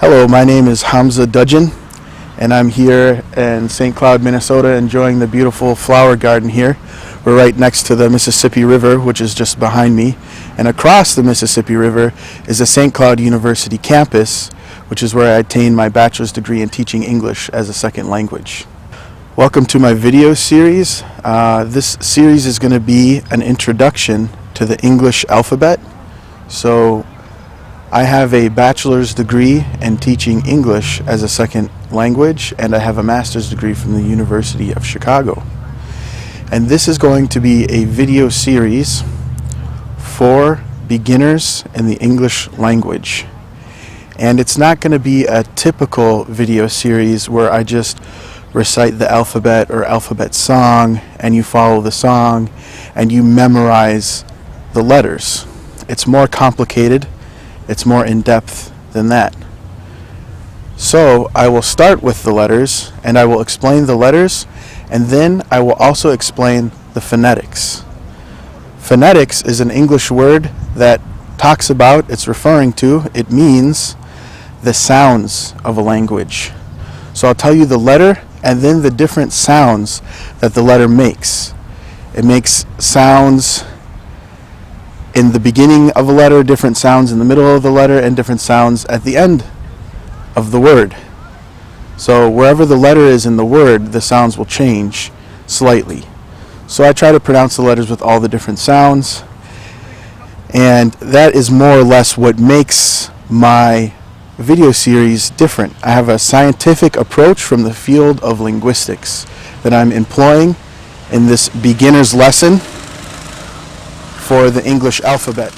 Hello, my name is Hamza Dudgeon, and I'm here in St. Cloud, Minnesota, enjoying the beautiful flower garden here. We're right next to the Mississippi River, which is just behind me, and across the Mississippi River is the St. Cloud University campus, which is where I attained my bachelor's degree in teaching English as a second language. Welcome to my video series. This series is going to be an introduction to the English alphabet. So I have a bachelor's degree in teaching English as a second language, and I have a master's degree from the University of Chicago. And this is going to be a video series for beginners in the English language. And it's not going to be a typical video series where I just recite the alphabet or alphabet song and you follow the song and you memorize the letters. It's more complicated. It's more in-depth than that. So I will start with the letters and I will explain the letters, and then I will also explain the phonetics. Phonetics is an English word that talks about, it means the sounds of a language. So I'll tell you the letter and then the different sounds that the letter makes. It makes sounds in the beginning of a letter, different sounds in the middle of the letter, and different sounds at the end of the word. So wherever the letter is in the word, the sounds will change slightly. So I try to pronounce the letters with all the different sounds, and that is more or less what makes my video series different. I have a scientific approach from the field of linguistics that I'm employing in this beginner's lesson for the English alphabet.